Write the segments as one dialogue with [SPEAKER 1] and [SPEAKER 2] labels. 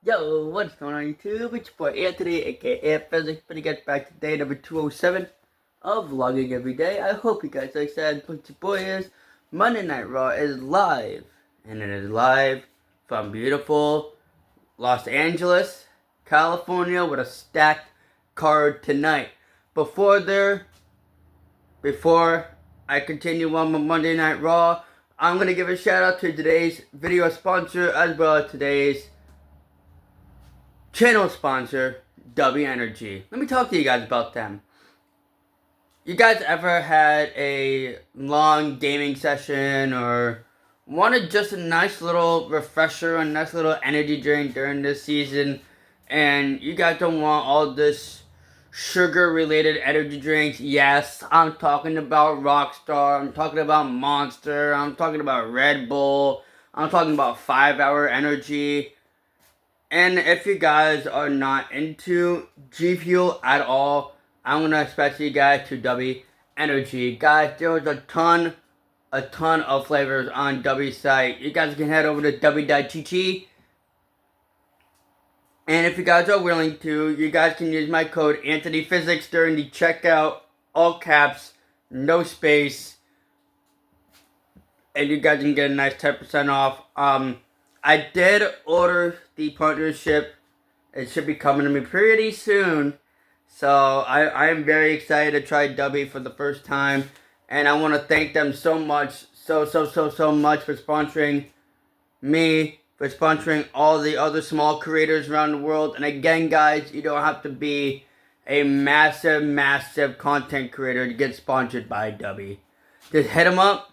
[SPEAKER 1] Yo, what's going on YouTube? It's your boy Anthony, aka Physics, but again, back to day number 207 of vlogging every day. I hope you guys are excited, but your boy is. Monday Night Raw is live, and it is live from beautiful Los Angeles, California, with a stacked card tonight. Before I continue on with Monday Night Raw, I'm going to give a shout out to today's video sponsor, as well as today's channel sponsor, W Energy. Let me talk to you guys about them. You guys ever had a long gaming session or wanted just a nice little refresher, a nice little energy drink during this season, and you guys don't want all this sugar-related energy drinks? Yes, I'm talking about Rockstar, I'm talking about Monster, I'm talking about Red Bull, I'm talking about 5 Hour Energy. And if you guys are not into G Fuel at all, I'm going to expect you guys to W Energy. Guys, there's a ton of flavors on W site. You guys can head over to w.gg. And if you guys are willing to, you guys can use my code AnthonyPhysics during the checkout. All caps, no space. And you guys can get a nice 10% off. I did order the partnership. It should be coming to me pretty soon. So I am very excited to try W for the first time. And I want to thank them so much, so much for sponsoring me, for sponsoring all the other small creators around the world. And again, guys, you don't have to be a massive content creator to get sponsored by W. Just hit them up.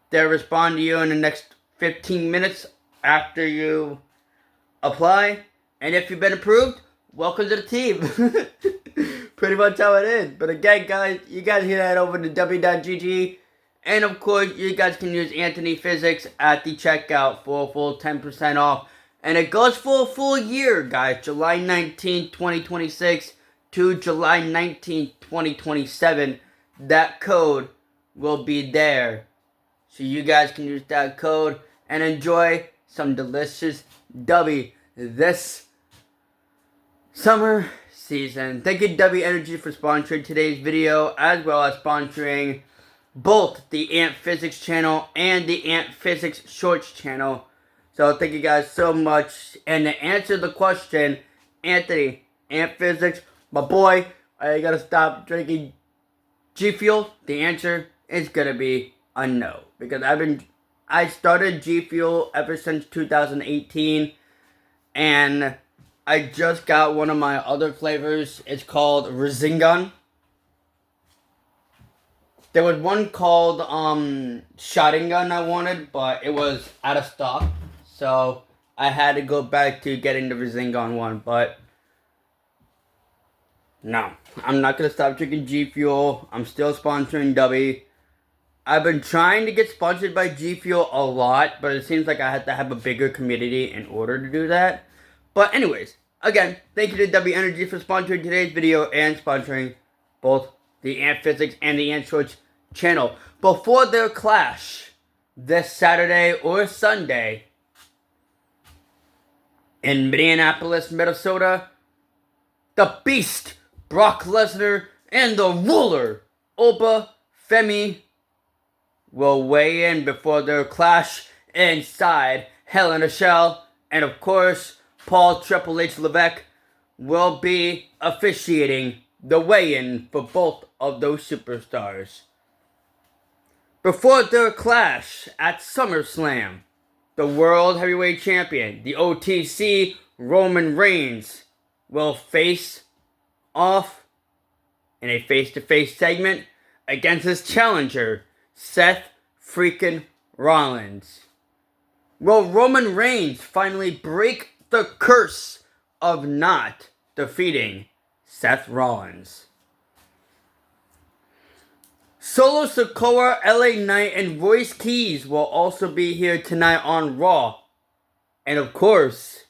[SPEAKER 1] They'll respond to you in the next 15 minutes after you apply. And if you've been approved, welcome to the team. Pretty much how it is. But again, guys, you guys can head over to w.gg. And of course, you guys can use Anthony Physics at the checkout for a full 10% off. And it goes for a full year, guys. July 19, 2026 to July 19, 2027. That code will be there. So you guys can use that code and enjoy some delicious W this summer season. Thank you, W Energy, for sponsoring today's video, as well as sponsoring both the Ant Physics channel and the Ant Physics Shorts channel. So thank you guys so much. And to answer the question, Anthony, Ant Physics, my boy, I gotta stop drinking G Fuel. The answer is gonna be a no, because I started G Fuel ever since 2018, and I just got one of my other flavors. It's called Razingan. There was one called Shotgun I wanted, but it was out of stock, so I had to go back to getting the Razingan one. But no, I'm not gonna stop drinking G Fuel. I'm still sponsoring W. I've been trying to get sponsored by G Fuel a lot, but it seems like I have to have a bigger community in order to do that. But anyways, again, thank you to W Energy for sponsoring today's video and sponsoring both the Ant Physics and the Ant Shorts channel. Before their clash this Saturday or Sunday in Minneapolis, Minnesota, the Beast, Brock Lesnar, and the Ruler, Oba Femi, will weigh in before their clash inside Hell in a Cell. And of course, Paul Triple H Levesque will be officiating the weigh-in for both of those superstars. Before their clash at SummerSlam, the World Heavyweight Champion, the OTC Roman Reigns, will face off in a face-to-face segment against his challenger, Seth freaking Rollins. Will Roman Reigns finally break the curse of not defeating Seth Rollins? Solo Sikoa, LA Knight, and Royce Keys will also be here tonight on Raw. And of course,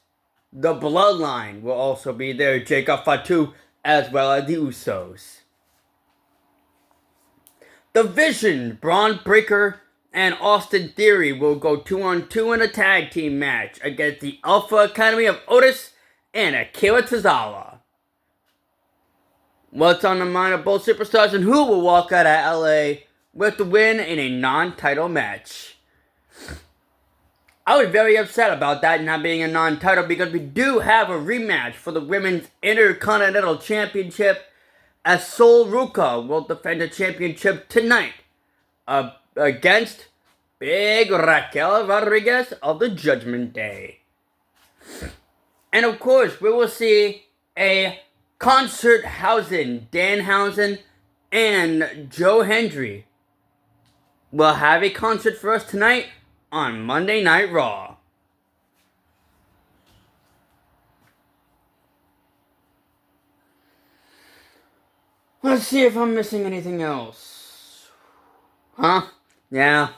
[SPEAKER 1] the Bloodline will also be there, Jacob Fatu, as well as the Usos. The Vision, Braun Breaker, and Austin Theory will go 2-on-2 in a tag team match against the Alpha Academy of Otis and Akira Tozawa. What's on the mind of both superstars, and who will walk out of LA with the win in a non-title match? I was very upset about that not being a non-title, because we do have a rematch for the Women's Intercontinental Championship, as Sol Ruka will defend the championship tonight against Big Raquel Rodriguez of the Judgment Day. And of course, we will see a Konzerthausen, Danhausen, and Joe Hendry will have a concert for us tonight on Monday Night Raw. Let's see if I'm missing anything else. Yeah.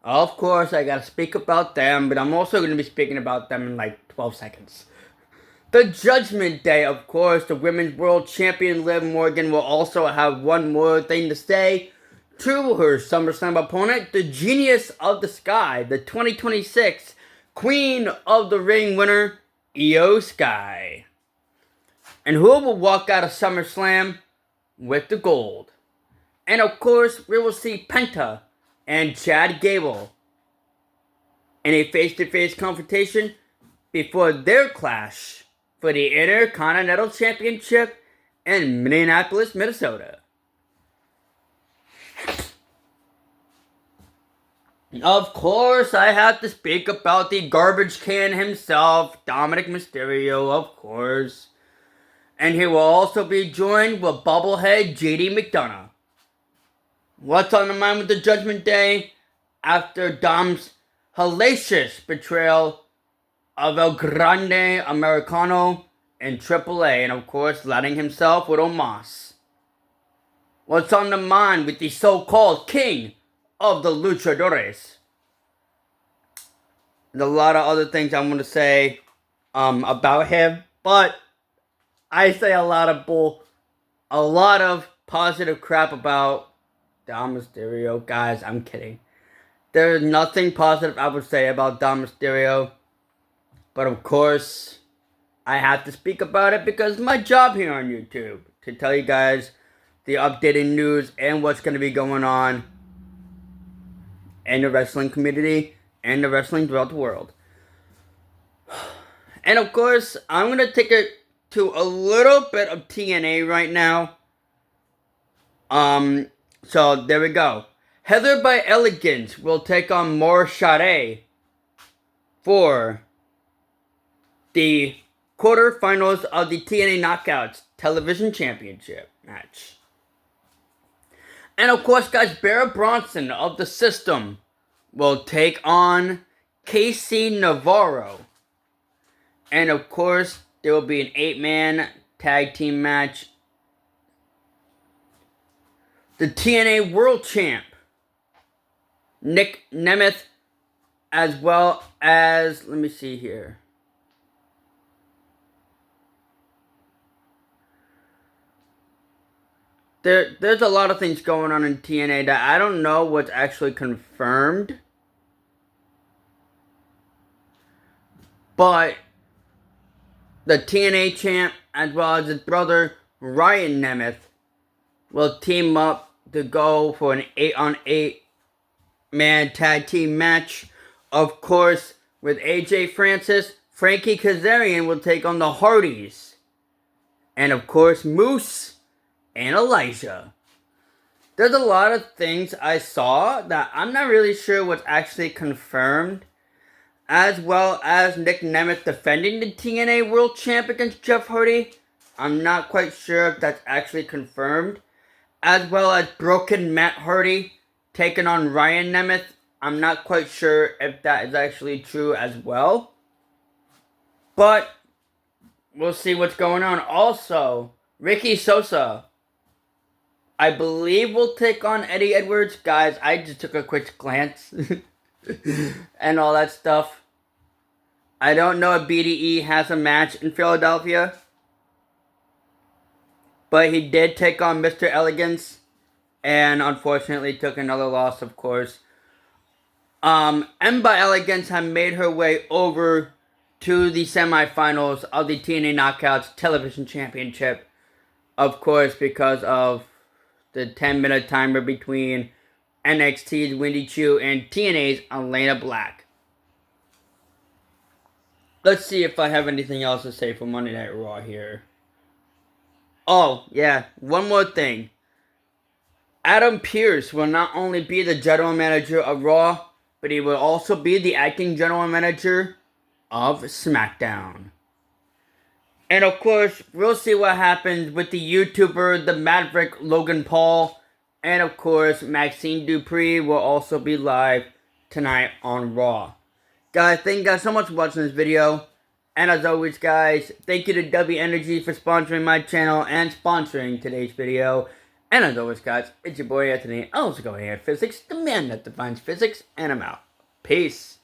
[SPEAKER 1] Of course, I gotta speak about them, but I'm also gonna be speaking about them in like 12 seconds. The Judgment Day, of course, the Women's World Champion Liv Morgan will also have one more thing to say to her SummerSlam opponent, the Genius of the Sky, the 2026 Queen of the Ring winner, Io Sky. And who will walk out of SummerSlam with the gold? And of course, we will see Penta and Chad Gable in a face-to-face confrontation before their clash for the Intercontinental Championship in Minneapolis, Minnesota. Of course, I have to speak about the garbage can himself, Dominic Mysterio, of course. And he will also be joined with Bubblehead JD McDonough. What's on the mind with the Judgment Day after Dom's hellacious betrayal of El Grande Americano in AAA, and of course letting himself with Omos? What's on the mind with the so-called king of the luchadores? There's a lot of other things I'm going to say about him, but I say a lot of positive crap about Dom Mysterio. Guys, I'm kidding. There's nothing positive I would say about Dom Mysterio. But of course, I have to speak about it because it's my job here on YouTube to tell you guys the updated news and what's going to be going on in the wrestling community and the wrestling throughout the world. And of course, I'm going to take it to a little bit of TNA right now. So there we go. Heather by Elegance will take on Maura Shade for the quarterfinals of the TNA Knockouts Television Championship match. And of course, guys, Barra Bronson of the System will take on Casey Navarro. And of course, there will be an 8-man tag team match. The TNA World Champ, Nick Nemeth, as well as, let me see here. There's a lot of things going on in TNA that I don't know what's actually confirmed. But the TNA champ, as well as his brother, Ryan Nemeth, will team up to go for an 8-on-8 man tag team match. Of course, with AJ Francis, Frankie Kazarian will take on the Hardys. And of course, Moose and Elijah. There's a lot of things I saw that I'm not really sure what's actually confirmed. As well as Nick Nemeth defending the TNA World Champ against Jeff Hardy. I'm not quite sure if that's actually confirmed. As well as Broken Matt Hardy taking on Ryan Nemeth. I'm not quite sure if that is actually true as well. But we'll see what's going on. Also, Ricky Sosa, I believe, will take on Eddie Edwards. Guys, I just took a quick glance and all that stuff. I don't know if BDE has a match in Philadelphia, but he did take on Mr. Elegance, and unfortunately took another loss, of course. Ember Elegance had made her way over to the semifinals of the TNA Knockouts Television Championship. Of course, because of the 10-minute timer between NXT's Wendy Chu and TNA's Elena Black. Let's see if I have anything else to say for Monday Night Raw here. Oh, yeah, one more thing. Adam Pearce will not only be the general manager of Raw, but he will also be the acting general manager of SmackDown. And of course, we'll see what happens with the YouTuber, the Maverick Logan Paul. And of course, Maxine Dupree will also be live tonight on Raw. Guys, thank you guys so much for watching this video. And as always, guys, thank you to W Energy for sponsoring my channel and sponsoring today's video. And as always, guys, it's your boy Anthony. I also go here at Physics, the man that defines physics, and I'm out. Peace.